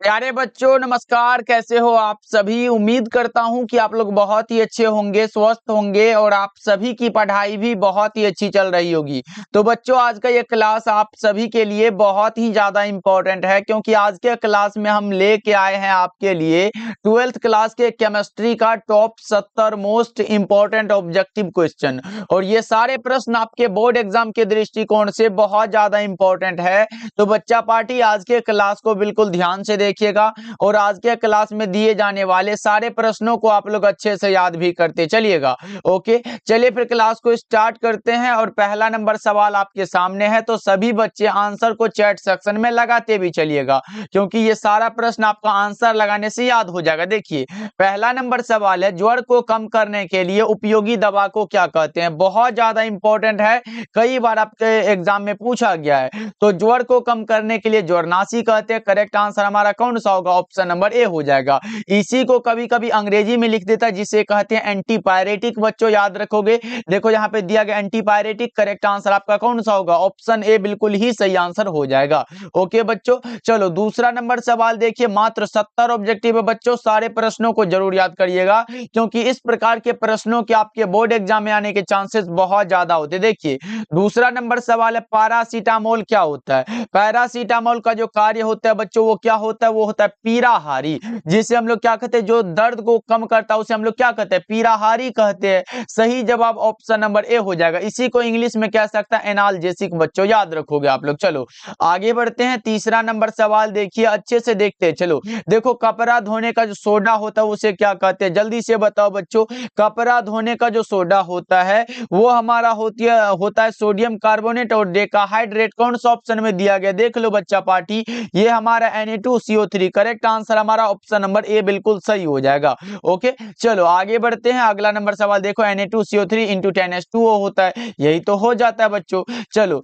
प्यारे बच्चों नमस्कार। कैसे हो आप सभी। उम्मीद करता हूं कि आप लोग बहुत ही अच्छे होंगे, स्वस्थ होंगे और आप सभी की पढ़ाई भी बहुत ही अच्छी चल रही होगी। तो बच्चों आज का ये क्लास आप सभी के लिए बहुत ही ज्यादा इम्पोर्टेंट है, क्योंकि आज के क्लास में हम लेके आए हैं आपके लिए 12th क्लास के केमिस्ट्री का top 70 most important objective question. और ये सारे प्रश्न आपके बोर्ड एग्जाम के दृष्टिकोण से बहुत ज्यादा इम्पोर्टेंट है। तो बच्चा पार्टी आज के क्लास को बिल्कुल ध्यान से देखिएगा और आज के क्लास में दिए जाने वाले सारे प्रश्नों को आप लोग अच्छे से याद भी करते चलिएगा। ओके, चलिए फिर क्लास को स्टार्ट करते हैं। और पहला नंबर सवाल आपके सामने है, तो सभी बच्चे आंसर को चैट सेक्शन में लगाते भी चलिएगा, क्योंकि ये सारा प्रश्न आपका आंसर लगाने से याद हो जाएगा। देखिए पहला नंबर सवाल है, ज्वर को कम करने के लिए उपयोगी दवा को क्या कहते हैं। बहुत ज्यादा इंपॉर्टेंट है, कई बार आपके एग्जाम में पूछा गया है। तो ज्वर को कम करने के लिए ज्वरनाशी कहते हैं। करेक्ट आंसर हमारा कौन सा होगा, ऑप्शन नंबर ए हो जाएगा। इसी को कभी कभी अंग्रेजी में लिख देता है, जिसे कहते हैं एंटीपायरेटिक। बच्चों याद रखोगे, देखो यहाँ पे दिया गया एंटीपायरेटिक। करेक्ट आंसर आपका कौन सा होगा, ऑप्शन ए बिल्कुल ही सही आंसर हो जाएगा। ओके बच्चों, चलो दूसरा नंबर सवाल देखिए। मात्र 70 ऑब्जेक्टिव है बच्चों, सारे प्रश्नों को जरूर याद करिएगा, क्योंकि इस प्रकार के प्रश्नों के आपके बोर्ड एग्जाम में आने के चांसेस बहुत ज्यादा होते। देखिए दूसरा नंबर सवाल है, पैरासीटामोल क्या होता है। पैरासीटामोल का जो कार्य होता है बच्चों, वो क्या होता है, वो होता है पीराहारी। जिसे हम लोग क्या कहते हैं, जो दर्द को कम करता है उसे हम लोग क्या कहते हैं, पीराहारी कहते हैं। सही जवाब ऑप्शन नंबर ए हो जाएगा। इसी को इंग्लिश में कह सकता है एनाल्जेसिक। बच्चों याद रखोगे आप लोग। चलो आगे बढ़ते हैं। तीसरा नंबर सवाल देखिए, अच्छे से देखते हैं। चलो देखो, कपड़ा धोने का जो सोडा होता है उसे क्या कहते हैं, जल्दी से बताओ बच्चों। कपड़ा धोने का जो सोडा होता है वो हमारा होता है सोडियम कार्बोनेट और डेकाहाइड्रेट। कौन सा ऑप्शन में दिया गया, देख लो बच्चा पार्टी, ये हमारा Na2CO3। करेक्ट आंसर हमारा ऑप्शन नंबर ए बिल्कुल सही हो जाएगा। ओके चलो आगे बढ़ते हैं। अगला नंबर सवाल देखो, Na2CO3 इंटू 10H2O होता है, यही तो हो जाता है बच्चों। चलो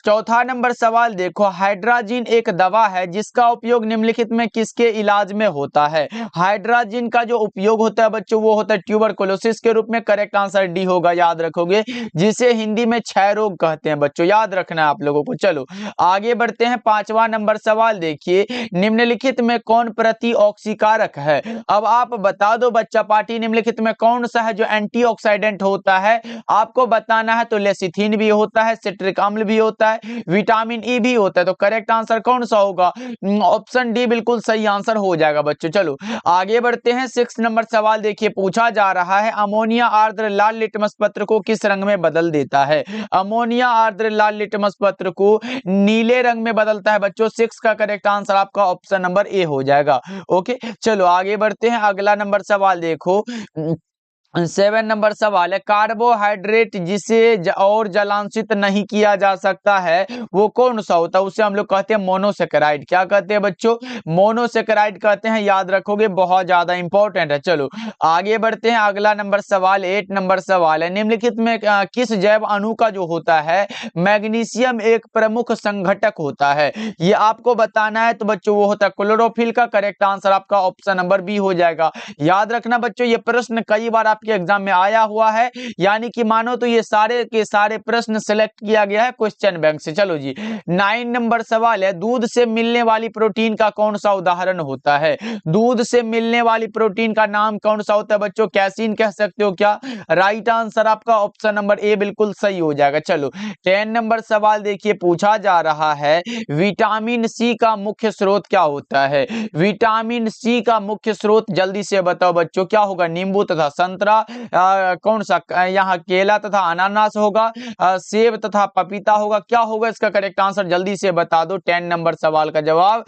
चौथा नंबर सवाल देखो, हाइड्राजिन एक दवा है जिसका उपयोग निम्नलिखित में किसके इलाज में होता है। हाइड्राजिन का जो उपयोग होता है बच्चों, वो होता है ट्यूबरकुलोसिस के रूप में। करेक्ट आंसर डी होगा, याद रखोगे, जिसे हिंदी में क्षय रोग कहते हैं बच्चों, याद रखना है आप लोगों को। चलो आगे बढ़ते हैं। पांचवा नंबर सवाल देखिए, निम्नलिखित में कौन प्रतिऑक्सीकारक है। अब आप बता दो बच्चा पार्टी, निम्नलिखित में कौन सा है जो एंटीऑक्सीडेंट होता है, आपको बताना है। तो लेसिथिन भी होता है, सिट्रिक अम्ल भी होता है, विटामिन ई भी होता है। तो करेक्ट आंसर कौन सा होगा, ऑप्शन डी बिल्कुल सही आंसर हो जाएगा बच्चों। चलो आगे बढ़ते हैं। 6 नंबर सवाल देखिए, पूछा जा रहा है, अमोनिया आर्द्र लाल लिटमस पत्र को किस रंग में बदल देता है। अमोनिया आर्द्र लाल लिटमस पत्र को नीले रंग में बदलता है बच्चों। 6 का करेक्ट आंसर आपका ऑप्शन नंबर ए हो जाएगा। ओके चलो आगे बढ़ते हैं। अगला नंबर सवाल देखो, 7 नंबर सवाल है, कार्बोहाइड्रेट जिसे और जलांशित नहीं किया जा सकता है वो कौन सा होता है, उसे हम लोग कहते हैं मोनोसेकेराइड। क्या कहते हैं बच्चों, मोनोसेकेराइड कहते हैं, याद रखोगे, बहुत ज्यादा इंपॉर्टेंट है। चलो आगे बढ़ते हैं। अगला नंबर सवाल 8 नंबर सवाल है, निम्नलिखित में किस जैव अणु का जो होता है मैग्नीशियम एक प्रमुख संघटक होता है। ये आपको बताना है। तो बच्चों वो होता है क्लोरोफिल का। करेक्ट आंसर आपका ऑप्शन नंबर बी हो जाएगा। याद रखना बच्चों, ये प्रश्न कई बार आपके एग्जाम में आया हुआ है, यानी कि मानो तो ये सारे के सारे प्रश्न सिलेक्ट किया गया है क्वेश्चन बैंक से। चलो जी 9 नंबर सवाल है, दूध से मिलने वाली प्रोटीन का कौन सा उदाहरण होता है। दूध से मिलने वाली प्रोटीन का नाम कौन सा होता है बच्चों, कैसीन कह सकते हो क्या। राइट आंसर आपका ऑप्शन नंबर ए बिल्कुल सही हो जाएगा। चलो 10 नंबर सवाल देखिए, पूछा जा रहा है, विटामिन सी का मुख्य स्रोत क्या होता है। विटामिन सी का मुख्य स्रोत जल्दी से बताओ बच्चों, क्या होगा, नींबू तथा संतरा, कौन सा, यहाँ केला तथा अनानास होगा, सेब तथा पपीता होगा, क्या होगा इसका करेक्ट आंसर, जल्दी से बता दो 10 नंबर सवाल का जवाब।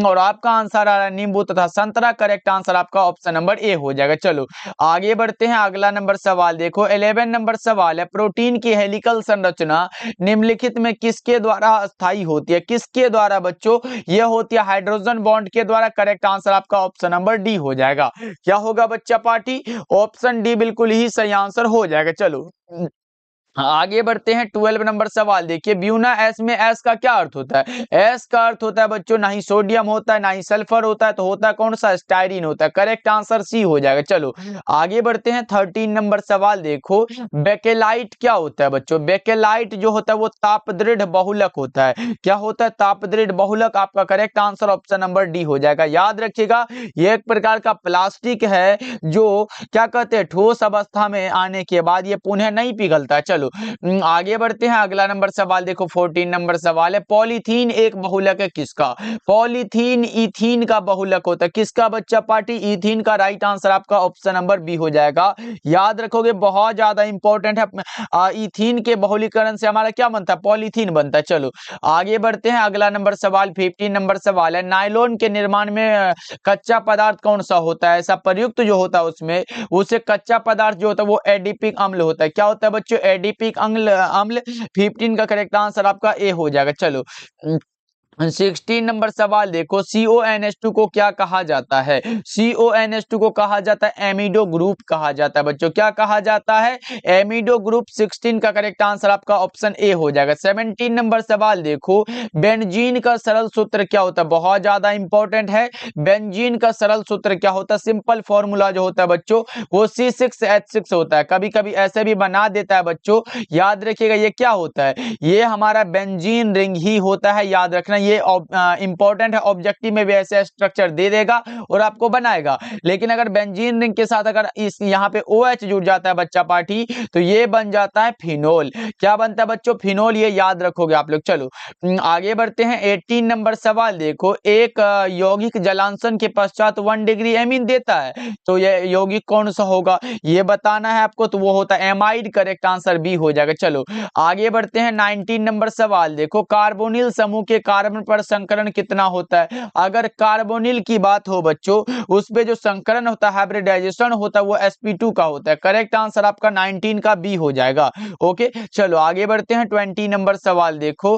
और आपका आंसर आ रहा है नींबू तथा संतरा। करेक्ट आंसर आपका ऑप्शन नंबर ए हो जाएगा। चलो आगे बढ़ते हैं। अगला नंबर सवाल देखो, 11 नंबर सवाल है, प्रोटीन की हेलिकल संरचना निम्नलिखित में किसके द्वारा स्थायी होती है। किसके द्वारा बच्चों, यह होती है हाइड्रोजन बॉन्ड के द्वारा। करेक्ट आंसर आपका ऑप्शन नंबर डी हो जाएगा। क्या होगा बच्चा पार्टी, ऑप्शन डी बिल्कुल ही सही आंसर हो जाएगा। चलो आगे बढ़ते हैं 12 नंबर सवाल। देखिए ब्यूना एस में एस का क्या अर्थ होता है? एस का अर्थ होता है बच्चों ना ही सोडियम होता है ना ही सल्फर होता है, तो होता है कौन सा? स्टाइरिन होता है। करेक्ट आंसर सी हो जाएगा। चलो आगे बढ़ते हैं 13 नंबर सवाल। देखो बेकेलाइट क्या होता है बच्चों? बेकेलाइट जो होता है वो तापदृढ़ बहुलक होता है। क्या होता है? तापदृढ़ बहुलक। आपका correct answer option number D हो जाएगा। याद रखिएगा ये एक प्रकार का प्लास्टिक है जो क्या कहते हैं ठोस अवस्था में आने के बाद ये पुनः नहीं पिघलता है। चलो आगे बढ़ते हैं। अगला नंबर सवाल देखो 14 नंबर सवाल है। पॉलीथीन एक बहुलक है किसका? पॉलीथीन इथीन का बहुलक होता है। किसका बच्चा पार्टी? इथीन का। राइट आंसर आपका ऑप्शन नंबर बी हो जाएगा। याद रखोगे बहुत ज्यादा इंपॉर्टेंट है। इथीन के बहुलीकरण से हमारा क्या बनता है? पॉलीथीन बनता है। चलो आगे बढ़ते हैं। अगला नंबर सवाल 15 नंबर सवाल है। नायलॉन के निर्माण में कच्चा पदार्थ कौन सा होता है? ऐसा प्रयुक्त जो होता है उसमें उसे कच्चा पदार्थ जो होता है वो एडिपिक अम्ल होता है। क्या होता है बच्चों? एडिपिक अम्ल। 15 का करेक्ट आंसर आपका ए हो जाएगा। चलो 16 नंबर सवाल देखो CONH2 को क्या कहा जाता है? CONH2 को कहा जाता है एमिडो ग्रुप कहा जाता है बच्चों। क्या कहा जाता है? एमिडो ग्रुप। 16 का करेक्ट आंसर आपका ऑप्शन ए हो जाएगा। 17 नंबर सवाल देखो बेंजीन का सरल सूत्र क्या होता है? बहुत ज्यादा इंपॉर्टेंट है। बेंजीन का सरल सूत्र क्या होता है? सिंपल फॉर्मूला जो होता है बच्चों वो C6H6 होता है। कभी कभी ऐसे भी बना देता है बच्चों। याद रखिएगा ये क्या होता है? ये हमारा बेंजीन रिंग ही होता है। याद रखना ये इंपॉर्टेंट है। ऑब्जेक्टिव में भी ऐसे स्ट्रक्चर दे देगा और आपको बनाएगा। लेकिन अगर बेंजीन रिंग के साथ अगर इस यहाँ पे OH जुड़ जाता है बच्चा पार्टी तो ये बन जाता है फिनोल। क्या बनता है बच्चों? फिनोल। ये याद रखोगे आप लोग। चलो आगे बढ़ते हैं। 18 नंबर सवाल देखो एक यौगिक जलांशन के पश्चात 1 डिग्री एमीन देता है तो ये यौगिक कौन सा होगा ये बताना है आपको। तो वो होता है एमाइड। करेक्ट आंसर बी हो जाएगा। चलो आगे बढ़ते हैं। 19 नंबर सवाल देखो कार्बोनिल समूह के कार्बन पर संकरण कितना होता है? अगर कार्बोनिल की बात हो बच्चों उस पे जो संकरण होता है हाइब्रिडाइजेशन होता है वो sp2 का होता है। करेक्ट आंसर आपका 19 का बी हो जाएगा। ओके चलो आगे बढ़ते हैं। 20 नंबर सवाल देखो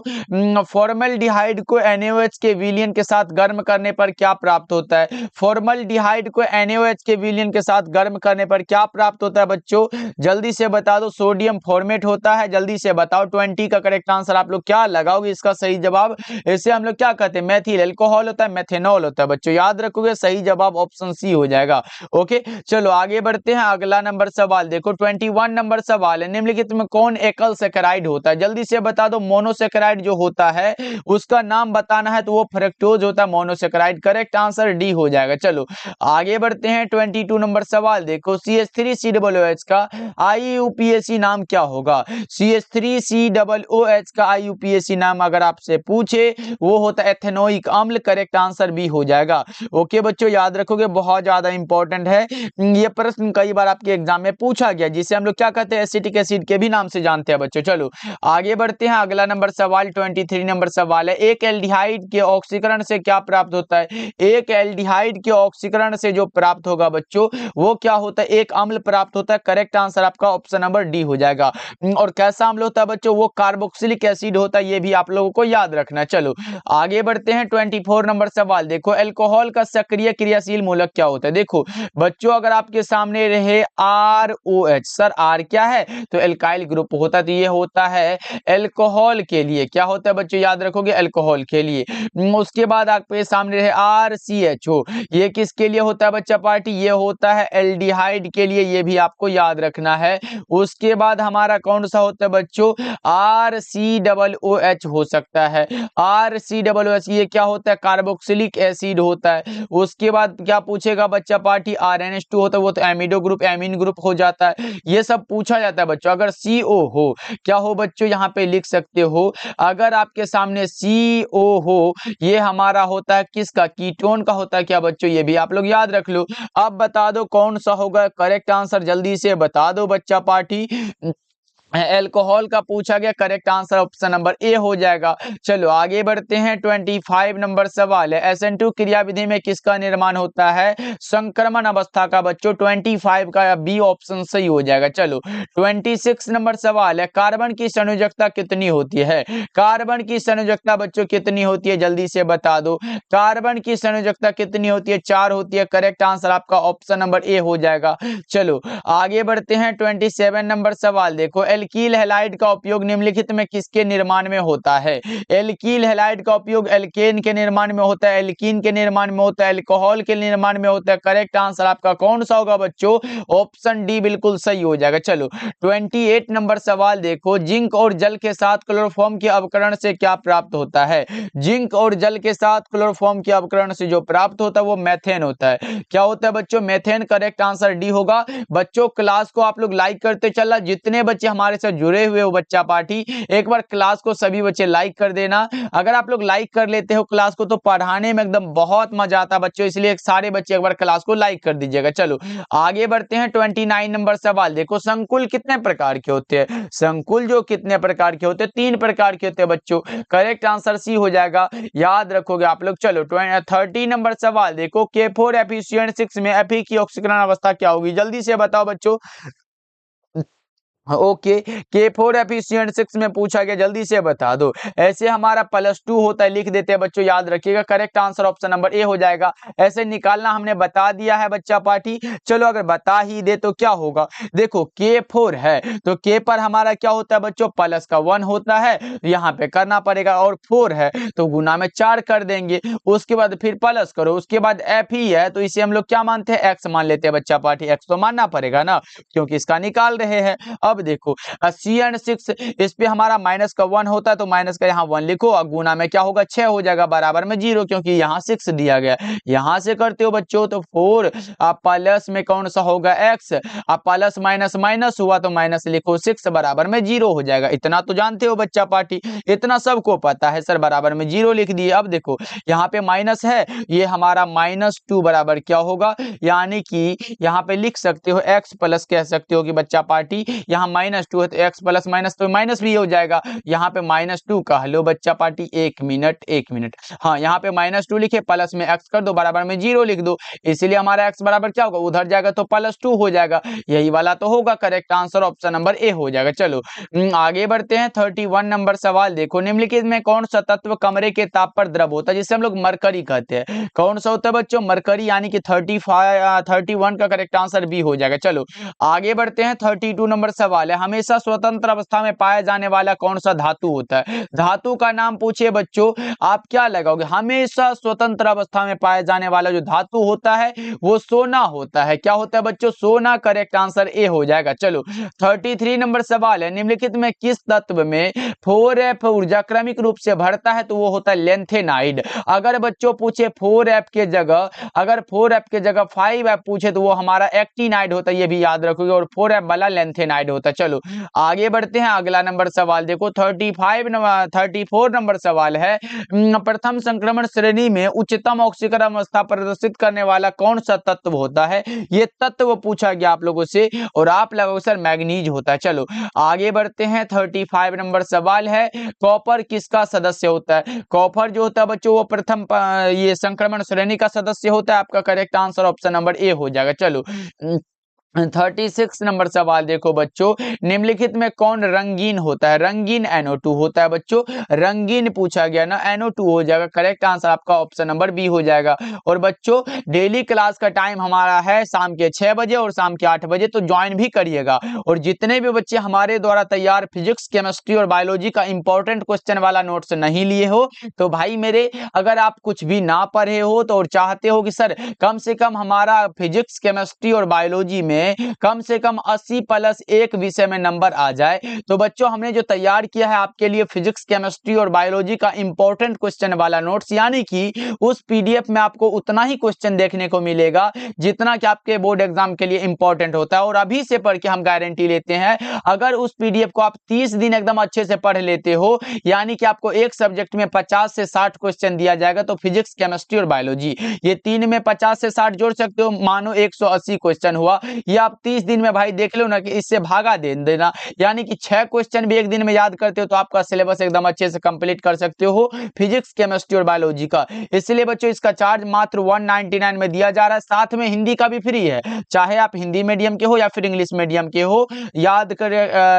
फॉर्मल्डिहाइड को NaOH के विलयन के साथ गर्म करने पर क्या प्राप्त होता है? फॉर्मल्डिहाइड को NaOH के विलयन के साथ गर्म करने पर क्या प्राप्त होता है बच्चों? जल्दी से बता दो। सोडियम फॉर्मेट होता है। जल्दी से बताओ। 20 का करेक्ट आंसर आप लोग क्या लगाओगे इसका सही जवाब? इसे हम लोग क्या कहते हैं? मेथिल अल्कोहल होता है, मेथेनॉल होता है बच्चों। याद रखोगे सही जवाब ऑप्शन सी हो जाएगा। ओके चलो आगे बढ़ते हैं। अगला नंबर सवाल देखो 21 नंबर सवाल है। निम्नलिखित में कौन एकल सैकराइड होता है? जल्दी से बता दो। मोनोसैकराइड जो होता है उसका नाम बताना है तो वो फ्रक्टोज होता है मोनोसैकराइड। करेक्ट आंसर डी हो जाएगा। चलो आगे बढ़ते हैं। 22 नंबर सवाल देखो CH3COOH का IUPAC नाम क्या होगा? CH3COOH का IUPAC नाम अगर आपसे पूछे वो होता है एथेनोइक अम्ल। करेक्ट आंसर भी हो जाएगा। ओके बच्चों याद रखोगे बहुत ज्यादा इंपॉर्टेंट है। ये प्रश्न कई बार आपके एग्जाम में पूछा गया जिसे हम लोग क्या कहते हैं? एसिटिक एसिड के भी नाम से जानते हैं बच्चों। चलो आगे बढ़ते हैं। अगला नंबर सवाल 23 नंबर सवाल है। एक एल्डिहाइड के ऑक्सीकरण से क्या प्राप्त होता है? एक एल्डिहाइड के ऑक्सीकरण से जो प्राप्त होगा बच्चों वो क्या होता है? एक अम्ल प्राप्त होता है। करेक्ट आंसर आपका ऑप्शन नंबर डी हो जाएगा। और कैसा अम्ल होता है बच्चों? वो कार्बोक्सिलिक एसिड होता है। ये भी आप लोगों को याद रखना। चलो आगे बढ़ते हैं। 24 नंबर सवाल देखो अल्कोहल का सक्रिय क्रियाशील मूलक क्या होता है? देखो बच्चों अगर आपके सामने रहे ROH सर R क्या है? तो एल्काइल ग्रुप होता है। तो ये होता है अल्कोहल के लिए। क्या होता है बच्चों? याद रखोगे अल्कोहल के लिए। उसके बाद आपके सामने रहे RCHO ये किसके लिए होता है बच्चा पार्टी? ये होता है एल्डिहाइड के लिए। ये भी आपको याद रखना है। उसके बाद हमारा कौन सा होता है बच्चों? RCOOH हो सकता है। RCOOH ये क्या होता है? कार्बोक्सिलिक एसिड होता है। उसके बाद क्या पूछेगा बच्चा पार्टी? RNH2 होता है वो तो एमिडो ग्रुप एमीन ग्रुप हो जाता है। ये सब पूछा जाता है बच्चों। अगर CO हो क्या हो बच्चों? यहाँ पे लिख सकते हो अगर आपके सामने CO हो ये हमारा होता है किसका? कीटोन का होता है। क्या बच्चों? ये भी आप लोग याद रख लो। अब बता दो कौन सा होगा करेक्ट आंसर? जल्दी से बता दो बच्चा पार्टी। अल्कोहल का पूछा गया। Correct answer option number A हो जाएगा। चलो आगे बढ़ते हैं। 25 नंबर सवाल है। SN2 क्रियाविधि में किसका निर्माण होता है? संक्रमण अवस्था का बच्चों। 25 का बी ऑप्शन सही हो जाएगा। चलो 26 नंबर सवाल है। कार्बन की संयोजकता कितनी होती है? कार्बन की संयोजकता बच्चों कितनी होती है? जल्दी से बता दो। कार्बन की संयोजकता कितनी होती है? 4 होती है। करेक्ट आंसर आपका ऑप्शन नंबर ए हो जाएगा। चलो आगे बढ़ते हैं। 27 नंबर सवाल देखो एल्कील हैलाइड का उपयोग निम्नलिखित में किसके निर्माण में होता है? एल्कील हैलाइड का उपयोग एल्केन के निर्माण में होता है, एल्कीन के निर्माण में होता है, अल्कोहल के निर्माण में होता है। करेक्ट आंसर आपका कौन सा होगा बच्चों? ऑप्शन डी बिल्कुल सही हो जाएगा। चलो 28 नंबर सवाल देखो, जिंक और जल के साथ क्लोरोफॉर्म के अवकरण से क्या प्राप्त होता है? जिंक और जल के साथ क्लोरोफॉर्म के अवकरण से जो प्राप्त होता है वो मेथेन होता है। क्या होता है बच्चों? मेथेन। करेक्ट आंसर डी होगा। बच्चों क्लास को आप लोग लाइक करते चलना, जितने बच्चे हमारे साथ जुड़े हुए हो बच्चा पार्टी, एक बार क्लास को सभी बच्चे लाइक कर देना। अगर आप लोग लाइक कर लेते हो क्लास को तो पढ़ाने में एकदम बहुत मजा आता है बच्चों, इसलिए सारे बच्चे एक बार क्लास को लाइक कर दीजिएगा। चलो आगे बढ़ते हैं। 29 नंबर सवाल देखो, संकुल कितने प्रकार के होते हैं? संकुल जो कितने प्रकार के होते हैं? 3 प्रकार के होते हैं बच्चों। करेक्ट आंसर सी हो जाएगा, याद रखोगे आप लोग। चलो 30 नंबर सवाल देखो, K4 Fe6 में Fe की ऑक्सीकरण अवस्था क्या होगी? जल्दी से बताओ बच्चों। ओके, K4 Fe6 में पूछा गया, जल्दी से बता दो। ऐसे हमारा +2 होता है, लिख देते हैं बच्चों, याद रखिएगा। Correct answer option number A हो जाएगा। ऐसे निकालना हमने बता दिया है बच्चा पार्टी। चलो अगर बता ही दे तो क्या होगा? देखो K4 है तो K पर हमारा क्या होता है बच्चों? +1 होता है, यहाँ पे करना पड़ेगा। और 4 है तो गुना में 4 कर देंगे, उसके बाद फिर प्लस करो, उसके बाद Fe है तो इसे हम लोग क्या मानते हैं? X मान लेते हैं बच्चा पार्टी। X तो मानना पड़ेगा ना, क्योंकि इसका निकाल रहे हैं। अब देखो C&6, इस पे हमारा -1 होता है तो माइनस का यहाँ 1 लिखो, और गुना में क्या होगा? 6 हो जाएगा, बराबर में 0, क्योंकि यहाँ 6 दिया गया। यहाँ से करते हो बच्चों तो 4 प्लस में कौन सा होगा? X। अब प्लस माइनस माइनस हुआ तो माइनस लिखो, 6 बराबर में 0 हो जाएगा। इतना तो जानते हो बच्चा पार्टी, इतना सबको पता है सर, बराबर में 0 लिख दिए। अब देखो यहाँ पे माइनस है, ये हमारा -2 बराबर क्या होगा? यानी कि यहाँ पे लिख सकते हो x प्लस, कह सकते हो कि बच्चा पार्टी यहाँ -2 है तो x प्लस माइनस तो माइनस भी हो जाएगा। यहाँ पे -2 का लो बच्चा पार्टी, 1 मिनट। हाँ, यहाँ पे -2 लिखे, प्लस में x कर दो, बराबर में 0 लिख दो, इसलिए हमारा x बराबर क्या होगा? उधर जाएगा तो +2 हो जाएगा, यही वाला तो होगा। Correct answer option number A हो जाएगा। चलो आगे बढ़ते हैं। 31 नंबर सवाल देखो, निम्नलिखित में कौन सा तत्व कमरे के ताप पर द्रव होता है, जिसे हम लोग मरकरी कहते हैं? कौन सा होता है बच्चों? मरकरी, यानी कि 31 का करेक्ट आंसर बी हो जाएगा। चलो आगे बढ़ते हैं। 32 नंबर सवाल है, हमेशा स्वतंत्र अवस्था में पाया जाने वाला कौन सा धातु होता है? धातु का नाम पूछिए बच्चों, आप क्या लगाओगे? हमेशा स्वतंत्र अवस्था में पाया जाने वाला जो धातु होता है वो सोना होता है। क्या होता है बच्चों? सोना। करेक्ट आंसर ए हो जाएगा। चलो 33 नंबर सवाल है, निम्नलिखित में किस तत्व में 4F ऊर्जा क्रमिक रूप से बढ़ता है? तो वो होता है लेंथेनाइड। अगर बच्चों पूछे 4F के जगह, अगर 4F के जगह 5F पूछे तो वो हमारा एक्टिनाइड होता है, ये भी याद रखोगे, और 4F वाला लेंथेनाइड होता है। चलो आगे बढ़ते हैं। अगला नंबर सवाल देखो, 34 नंबर सवाल है, प्रथम संक्रमण श्रेणी में उच्चतम ऑक्सीकरण अवस्था प्रदर्शित करने वाला कौन सा तत्व होता है? ये तत्व पूछा गया आप लोगों से, और आप लगोगे सर मैग्नीज होता है। चलो आगे बढ़ते हैं। 35 नंबर सवाल है, कॉपर किसका सदस्य होता है? कॉपर जो होता है बच्चों वो प्रथम ये संक्रमण श्रेणी का सदस्य होता है। आपका correct answer option number A हो जाएगा। चलो 36 नंबर सवाल देखो बच्चों, निम्नलिखित में कौन रंगीन होता है? रंगीन NO2 होता है बच्चों, रंगीन पूछा गया ना, NO2 हो जाएगा। करेक्ट आंसर आपका ऑप्शन नंबर बी हो जाएगा। और बच्चों डेली क्लास का टाइम हमारा है शाम के 6 बजे और शाम के 8 बजे, तो ज्वाइन भी करिएगा। और जितने भी बच्चे हमारे द्वारा तैयार फिजिक्स, केमिस्ट्री और बायोलॉजी का इंपॉर्टेंट क्वेश्चन वाला नोट्स नहीं लिए हो तो भाई मेरे, अगर आप कुछ भी ना पढ़े हो तो और चाहते हो कि सर कम से कम हमारा फिजिक्स, केमिस्ट्री और बायोलॉजी में कम से कम 80+1 विषय में नंबर आ जाए, तो बच्चों हमने जो तैयार किया है आपके लिए फिजिक्स, केमिस्ट्री और बायोलॉजी का इंपॉर्टेंट क्वेश्चन वाला नोट्स, यानी कि उस पीडीएफ में आपको उतना ही क्वेश्चन देखने को मिलेगा जितना कि आपके बोर्ड एग्जाम के लिए इंपॉर्टेंट होता है। और अभी से पढ़ के हम गारंटी लेते हैं, अगर उस पीडीएफ को आप 30 दिन एकदम अच्छे से पढ़ लेते हो, यानी कि आपको एक सब्जेक्ट में 50 से 60 क्वेश्चन दिया जाएगा, तो फिजिक्स, केमिस्ट्री और बायोलॉजी ये तीन में 50 से 60 जोड़ सकते हो, मानो 180 क्वेश्चन हुआ। ये आप 30 दिन में भाई देख लो ना कि इससे भागा दे देना, यानी कि 6 क्वेश्चन भी एक दिन में याद करते हो तो आपका सिलेबस एकदम अच्छे से कंप्लीट कर सकते हो फिजिक्स, केमिस्ट्री और बायोलॉजी का। इसलिए बच्चों इसका चार्ज मात्र 199 में दिया जा रहा है, साथ में हिंदी का भी फ्री है, चाहे आप हिंदी मीडियम के हो या फिर इंग्लिश मीडियम के हो। याद कर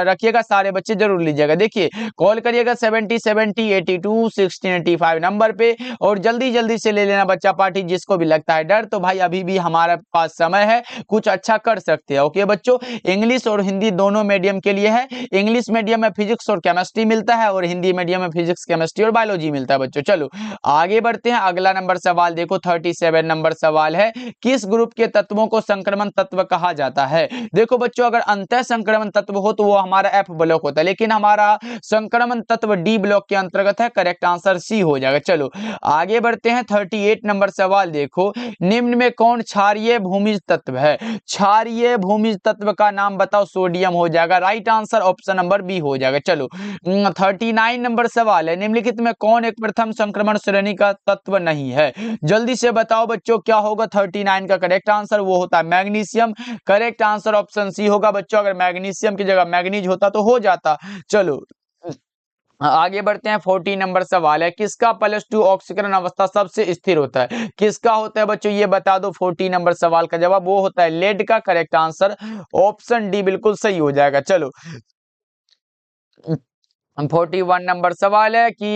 रखिएगा, सारे बच्चे जरूर लीजिएगा। देखिए कॉल करिएगा 70 82 16 85 नंबर पे, और जल्दी जल्दी से ले लेना बच्चा पार्टी। जिसको भी लगता है डर, तो भाई अभी भी हमारे पास समय है, कुछ अच्छा कर सकते हैं। ओके बच्चों, इंग्लिश और हिंदी दोनों मीडियम के लिए है। इंग्लिश मीडियम में फिजिक्स और केमिस्ट्री मिलता है और हिंदी मीडियम में फिजिक्स, केमिस्ट्री और बायोलॉजी मिलता है बच्चों। चलो आगे बढ़ते हैं। अगला नंबर सवाल देखो, 37 नंबर सवाल है, किस ग्रुप के तत्वों को संक्रमण तत्व कहा जाता है? देखो बच्चों, अगर अंतः संक्रमण तत्व हो तो वो हमारा एफ ब्लॉक होता है, लेकिन हमारा संक्रमण तत्व डी ब्लॉक के अंतर्गत है। करेक्ट आंसर सी हो जाएगा। चलो आगे बढ़ते हैं। 38 नंबर सवाल देखो, निम्न में कौन क्षारीय भूमिज तत्व है? क्षारीय भूमिज तत्व का नाम बताओ। सोडियम हो जाएगा। Right answer option number B हो जाएगा। चलो 39 नंबर सवाल है, निम्नलिखित में कौन एक प्रथम संक्रमण श्रेणी का तत्व नहीं है? जल्दी से बताओ बच्चों क्या होगा। 39 का करेक्ट आंसर वो होता है magnesium. Correct answer option C होगा बच्चों। अगर मैग्नीशियम की जगह मैग्नीज होता तो हो जाता। चलो आगे बढ़ते हैं। 40 नंबर सवाल है, किसका +2 ऑक्सीकरण अवस्था सबसे स्थिर होता है? किसका होता है बच्चों, ये बता दो। 40 नंबर सवाल का जवाब वो होता है लेड का। करेक्ट आंसर ऑप्शन डी बिल्कुल सही हो जाएगा। चलो 41 नंबर सवाल है कि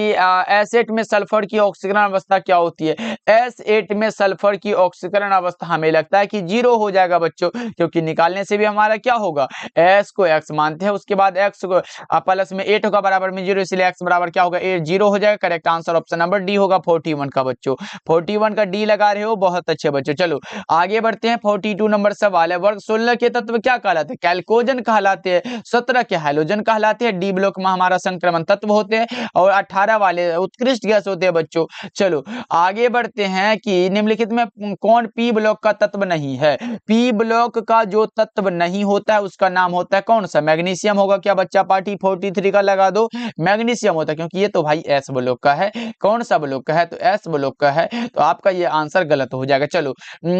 एस8 में सल्फर की ऑक्सीकरण अवस्था क्या होती है? एस8 में सल्फर की ऑक्सीकरण अवस्था हमें लगता है कि 0 हो जाएगा बच्चों, क्योंकि निकालने से भी हमारा क्या होगा, एस को एक्स मानते हैं, उसके बाद एक्स को प्लस में 8 होगा बराबर में 0, इसलिए एक्स बराबर क्या होगा 8, 0 हो जाएगा। Correct answer option number D होगा 41 का बच्चों। 41 का डी लगा रहे हो, बहुत अच्छे बच्चों। चलो आगे बढ़ते हैं। 42 नंबर सवाल है, वर्ग 16 के तत्व क्या कहलाते हैं? कैल्कोजन कहलाते हैं। 17 के हैलोजन कहलाते हैं। डी ब्लॉक में हमारा संक्रमण तत्व होते हैं और 18 वाले उत्कृष्ट गैस होते हैं बच्चों। चलो आगे बढ़ते हैं कि निम्नलिखित में कौन पी ब्लॉक का तत्व नहीं है? पी ब्लॉक का जो तत्व नहीं होता है उसका नाम होता है कौन सा? मैग्नीशियम होगा क्या बच्चा? पार्टी 43 का लगा दो। मैग्नीशियम होता है, क्योंकि ये तो भाई एस ब्लॉक का है। कौन सा ब्लॉक का है? तो एस ब्लॉक का है, तो आपका ये आंसर गलत हो जाएगा। चलो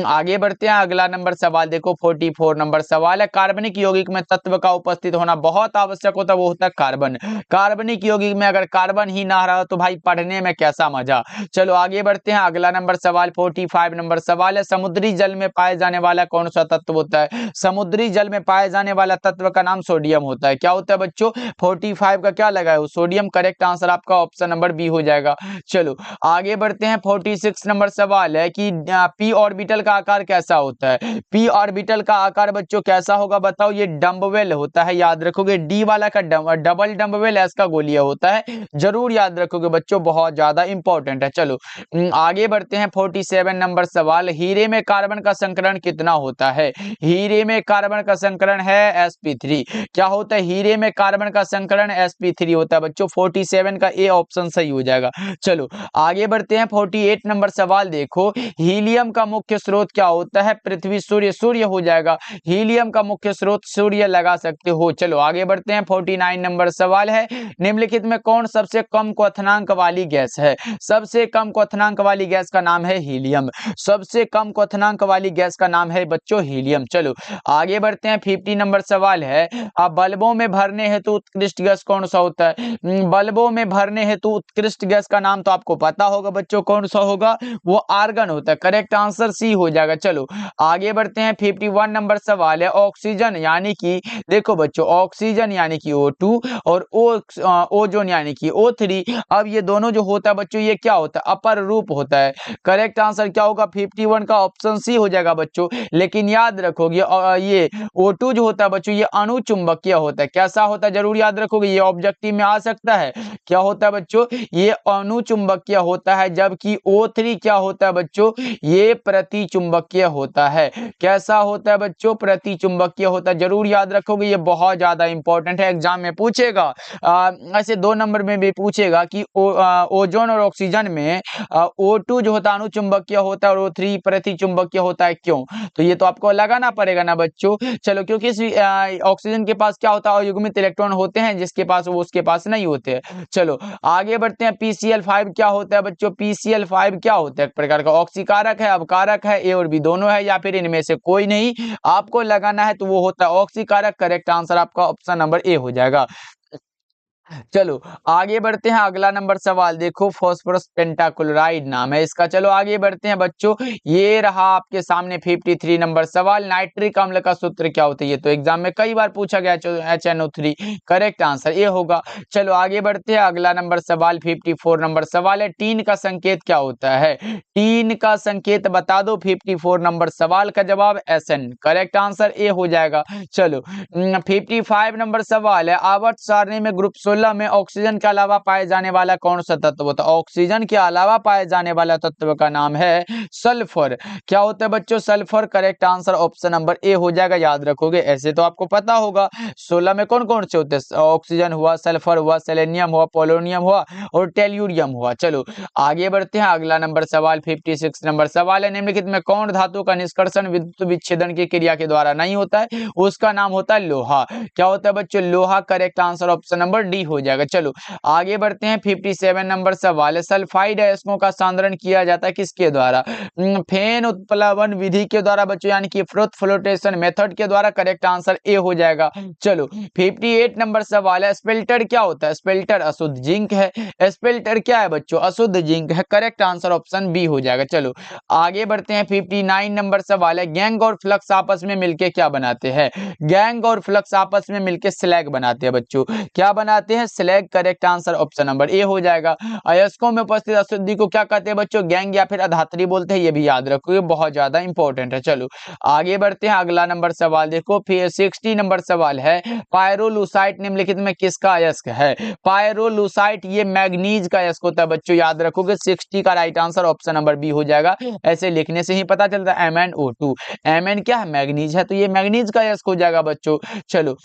आगे बढ़ते हैं। अगला नंबर सवाल देखो, 44 नंबर सवाल है, कार्बनिक यौगिक में तत्व का उपस्थित होना बहुत आवश्यक होता है, वो होता है कार्बन। कार्बनिक यौगिक में अगर कार्बन ही ना रहा तो भाई पढ़ने में कैसा मजा। चलो आगे बढ़ते हैं। अगला नंबर सवाल 45 नंबर सवाल है, समुद्री जल में पाए जाने वाला कौन सा तत्व होता है? समुद्री जल में पाए जाने वाला तत्व का नाम सोडियम होता है। क्या होता है बच्चों? 45 का क्या लगा है? सोडियम। करेक्ट आंसर आपका ऑप्शन नंबर बी हो जाएगा। चलो आगे बढ़ते हैं। 46 नंबर सवाल है कि पी ऑर्बिटल का आकार कैसा होता है? पी ऑर्बिटल का आकार बच्चों कैसा होगा बताओ? ये डम्बवेल होता है, याद रखोगे। डी वाला का डबल डम्बवेल, एस का गोलिया होता है, जरूर याद रखोगे बच्चों, बहुत ज्यादा इंपॉर्टेंट है। चलो आगे बढ़ते हैं। 47 नंबर सवाल, हीरे में कार्बन का संकरण कितना होता है? हीरे में कार्बन का संकरण है sp3। क्या होता है? हीरे में कार्बन का संकरण sp3 होता है बच्चों। 47 का ए ऑप्शन सही हो जाएगा। चलो आगे बढ़ते हैं। 48 नंबर सवाल देखो, हीलियम का मुख्य स्रोत क्या होता है? पृथ्वी, सूर्य। सूर्य हो जाएगा। हीलियम का मुख्य स्रोत सूर्य लगा सकते हो। चलो आगे बढ़ते हैं। 49 नंबर सवाल है, निम्नलिखित में कौन सबसे कम क्वथनांक वाली गैस है? सबसे कम क्वथनांक वाली गैस का नाम है हीलियम। सबसे कम क्वथनांक वाली गैस का नाम है बच्चों हीलियम। चलो आगे बढ़ते हैं। 50 नंबर सवाल है, अब बल्बों में भरने हेतु उत्कृष्ट गैस कौन सा होता है? बल्बों में भरने हेतु उत्कृष्ट गैस का नाम तो आपको पता होगा बच्चों, कौन सा होगा? वो आर्गन होता है। करेक्ट आंसर सी हो जाएगा। चलो आगे बढ़ते हैं। 51 नंबर सवाल है, ऑक्सीजन यानी कि, देखो बच्चों, ऑक्सीजन यानी कि O2 और ओजोन यानी कि O3, अब ये दोनों जो होता है बच्चों, ये क्या होता है? अपर रूप होता है। करेक्ट आंसर क्या होगा? 51 का ऑप्शन सी हो जाएगा बच्चों। लेकिन याद रखोगे ये O2 जो होता है बच्चों, ये अणुचुंबकीय होता है। कैसा होता है? जरूर याद रखोगे, ये ऑब्जेक्टिव में आ सकता है। क्या होता है बच्चों? ये अणुचुंबकीय होता है, जबकि O3 क्या होता है बच्चों? ये प्रतिचुंबकीय होता है। कैसा होता है बच्चों? प्रतिचुंबकीय होता है। जरूर याद रखोगे, ये बहुत ज्यादा इंपॉर्टेंट है, एग्जाम में पूछेगा। ऐसे 2 नंबर में भी पूछेगा कि ओजोन और ऑक्सीजन में O2 जो होता है अणुचुंबकीय होता है और O3 प्रतिचुंबकीय होता है। क्यों? तो ये तो आपको लगाना पड़ेगा ना बच्चों। चलो, क्योंकि ऑक्सीजन के पास क्या होता है? अयुग्मित इलेक्ट्रॉन होते हैं, जिसके पास वो उसके पास नहीं होते हैं। चलो आगे बढ़ते हैं। PCl5 क्या होता है बच्चों? PCl5 क्या होता है? एक प्रकार का ऑक्सीकारक है, अवकारक है, ए और बी दोनों है, या फिर इनमें से कोई नहीं? आपको लगाना है तो वो होता है ऑक्सीकारक। करेक्ट आंसर आपका ऑप्शन नंबर ए हो जाएगा। चलो आगे बढ़ते हैं, अगला नंबर सवाल देखो, फास्फोरस पेंटाक्लोराइड नाम है इसका। चलो आगे बढ़ते हैं बच्चों, ये रहा आपके सामने 53 नंबर सवाल। नाइट्रिक अम्ल का सूत्र क्या होता है? ये तो एग्जाम में कई बार पूछा गया, HNO3। करेक्ट आंसर ये होगा। चलो आगे बढ़ते हैं, अगला नंबर सवाल 54 नंबर सवाल है, टीन का संकेत क्या होता है? टीन का संकेत बता दो। 54 नंबर सवाल का जवाब SN। करेक्ट आंसर ए हो जाएगा। चलो 55 नंबर सवाल है, आवर्त सारणी में ग्रुप 16 में ऑक्सीजन के अलावा पाए जाने वाला कौन सा तत्व होता है? ऑक्सीजन के अलावा पाए जाने वाला तत्व का नाम है सल्फर। क्या होता है बच्चों? Sulphur. Correct answer option number A हो जाएगा, याद रखोगे। ऐसे तो आपको पता होगा 16 में कौन कौन से होते हैं? ऑक्सीजन हुआ, सल्फर हुआ, सेलेनियम हुआ, पोलोनियम हुआ और टेल्यूरियम हुआ। चलो आगे बढ़ते हैं, अगला नंबर सवाल 56 नंबर सवाल है, निम्नलिखित में कौन धातु का निष्कर्षण विद्युत विच्छेदन की क्रिया के द्वारा नहीं होता है? उसका नाम होता है लोहा। क्या होता है बच्चों? लोहा। Correct answer option number D हो जाएगा। चलो आगे बढ़ते हैं, 57 नंबर सवाल है, सल्फाइड अयस्कों का सांद्रण किया जाता है किसके द्वारा? फेन उत्प्लवन विधि के द्वारा बच्चों, यानी कि फ्लोटेशन मेथड के द्वारा। करेक्ट आंसर ए हो जाएगा। चलो 58 नंबर सवाल है, स्पेल्टर क्या होता है? स्पेल्टर अशुद्ध जिंक है। स्पेल्टर क्या है बच्चों? अशुद्ध जिंक है। करेक्ट आंसर ऑप्शन बी हो जाएगा। चलो आगे बढ़ते हैं, 59 नंबर सवाल है, गैंग और फ्लक्स आपस में मिलके क्या बनाते हैं? गैंग और फ्लक्स आपस में मिलकर स्लैग बनाते हैं बच्चों। क्या बनाते हैं? Slag. Correct answer option number A हो जाएगा। अयस्कों में उपस्थित अशुद्धि को क्या कहते हैं बच्चों? गैंग या फिर अधात्री बोलते हैं। ये भी याद रखो, ये बहुत ज्यादा इंपॉर्टेंट है। चलो आगे बढ़ते हैं, अगला नंबर सवाल देखो, फिर 60 नंबर सवाल है, पायरोलुसाइट निम्नलिखित में किसका अयस्क है? पायरोलुसाइट ये मैग्नीज का अयस्क होता है बच्चों, याद रखोगे। 60 का right answer option number B हो जाएगा। ऐसे लिखने से ही पता चलता है। MnO2। Mn क्या है? मैग्नीज है, तो ये मैग्नीज का अयस्क हो जाएगा बच्चों। चलो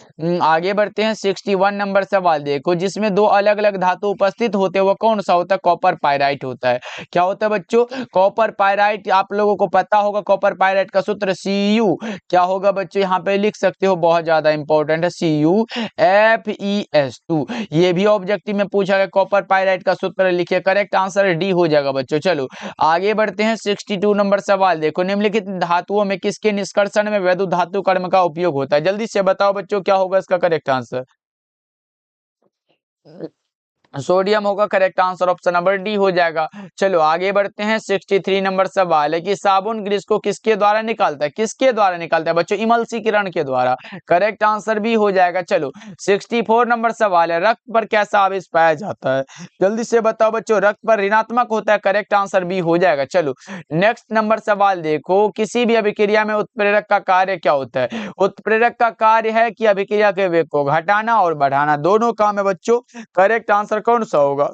आगे बढ़ते हैं, 61 नंबर सवाल देखो, जिसमें दो अलग अलग धातु उपस्थित होते हैं वो कौन सा होता है? कॉपर पायराइट होता है। क्या होता है बच्चों? Copper pyrite. आप लोगों को पता होगा कॉपर पायराइट का सूत्र Cu क्या होगा बच्चों? यहाँ पे लिख सकते हो, बहुत ज्यादा इंपॉर्टेंट है, CuFeS2। ये भी ऑब्जेक्टिव में पूछा गया, कॉपर पायराइट का सूत्र लिखिए। करेक्ट आंसर डी हो जाएगा बच्चों। चलो आगे बढ़ते हैं, 62 नंबर सवाल देखो, निम्नलिखित धातुओं में किसके निष्कर्षण में वैद्युत धातु कर्म का उपयोग होता है? जल्दी से बताओ बच्चों, क्या होगा इसका करेक्ट आंसर? सोडियम होगा। Correct answer option number D हो जाएगा। चलो आगे बढ़ते हैं, 63 नंबर सवाल है कि साबुन ग्रीस को किसके द्वारा निकालता है? किसके द्वारा निकालता है बच्चों? इमल्सीकरण के द्वारा। करेक्ट आंसर भी हो जाएगा। चलो 64 नंबर सवाल है, रक्त पर कैसा आवेश पाया जाता है? जल्दी से बताओ बच्चों, रक्त पर ऋणात्मक होता है। करेक्ट आंसर भी हो जाएगा। चलो नेक्स्ट नंबर सवाल देखो, किसी भी अभिक्रिया में उत्प्रेरक का कार्य क्या होता है? उत्प्रेरक का कार्य है कि अभिक्रिया के वेग को घटाना और बढ़ाना, दोनों काम है बच्चों। करेक्ट आंसर कौन सा होगा?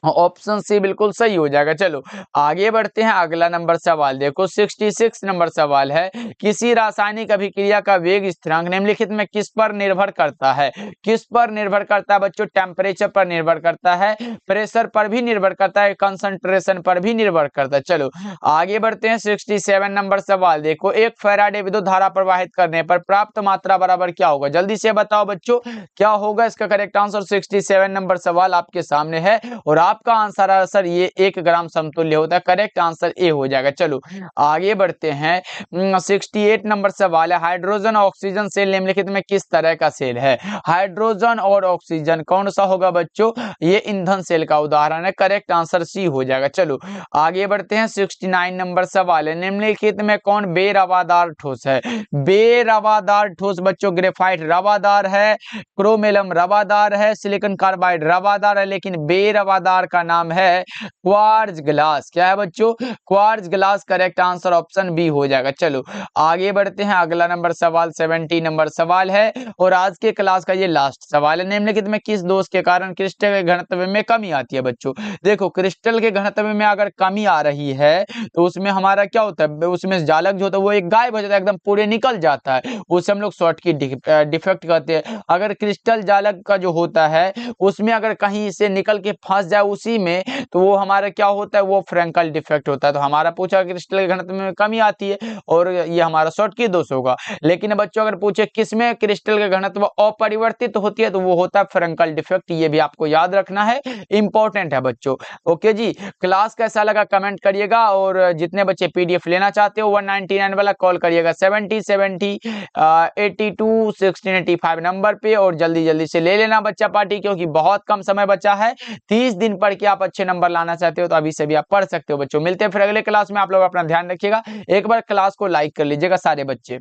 ऑप्शन सी बिल्कुल सही हो जाएगा। चलो आगे बढ़ते हैं, अगला नंबर सवाल देखो, 66 नंबर सवाल है, किसी रासायनिक अभिक्रिया का वेग स्थिरांक निम्नलिखित में किस पर निर्भर करता है? किस पर निर्भर करता है बच्चों? टेम्परेचर पर निर्भर करता है, प्रेशर पर भी निर्भर करता है, कंसंट्रेशन पर भी निर्भर करता है। चलो आगे बढ़ते हैं, 67 नंबर सवाल देखो, एक फैराडे विद्युत धारा प्रवाहित करने पर प्राप्त मात्रा बराबर क्या होगा? जल्दी से बताओ बच्चों, क्या होगा इसका करेक्ट आंसर? 67 नंबर सवाल आपके सामने है और आपका आंसर ये 1 ग्राम समतुल्य होता है। करेक्ट आंसर ए हो जाएगा। चलो आगे बढ़ते हैं, 68 नंबर सवाल है, हाइड्रोजन ऑक्सीजन सेल निम्नलिखित में किस तरह का सेल है? हाइड्रोजन और ऑक्सीजन कौन सा होगा बच्चों? ये ईंधन सेल का उदाहरण है। करेक्ट आंसर सी हो जाएगा। चलो आगे बढ़ते हैं, 69 नंबर सवाल है, निम्नलिखित में कौन बेरवादार ठोस है? बेरवादार ठोस बच्चों, ग्रेफाइट रवादार है, क्रोमेलम रवादार है, सिलिकॉन कार्बाइड रवादार है, लेकिन बेरवादार का नाम है क्वार्ट्ज ग्लास। क्या है बच्चों? Quartz glass. Correct answer option B हो जाएगा। चलो आगे बढ़ते हैं, अगला नंबर सवाल 70 नंबर सवाल है और आज के क्लास का ये लास्ट सवाल है, निम्नलिखित में किस दोष के कारण क्रिस्टल के घनत्व में कमी आती है बच्चों? देखो क्रिस्टल के घनत्व में अगर कमी आ रही है तो उसमें हमारा क्या होता है? उसमें जालक जो होता है वो एक गायब हो जाता है, एकदम पूरे निकल जाता है, उसे हम लोग शॉर्ट की डिफेक्ट कहते हैं। अगर क्रिस्टल जालक का जो होता है उसमें अगर कहीं से निकल के फंस जाए उसी में, तो वो हमारा क्या होता है, वो फ्रेंकल डिफेक्ट होता है। तो हमारा पूछा क्रिस्टल के घनत्व में कमी आती है और ये हमारा शॉर्टकी दोष होगा। लेकिन बच्चों अगर पूछे किसमें क्रिस्टल का घनत्व अपरिवर्तित होती है, तो वो होता है फ्रेंकल डिफेक्ट। ये भी आपको याद रखना है, इंपॉर्टेंट है बच्चों। ओके जी, क्लास कैसा लगा कमेंट करिएगा, और जितने बच्चे पीडीएफ लेना चाहते हो 199 वाला कॉल करिएगा 70 82 1685 नंबर पे, और जल्दी जल्दी से ले लेना बच्चा पार्टी, क्योंकि बहुत कम समय बचा है। 30 दिन पढ़ के आप अच्छे नंबर लाना चाहते हो तो अभी से भी आप पढ़ सकते हो बच्चों। मिलते हैं फिर अगले क्लास में, आप लोग अपना ध्यान रखिएगा। एक बार क्लास को लाइक कर लीजिएगा सारे बच्चे।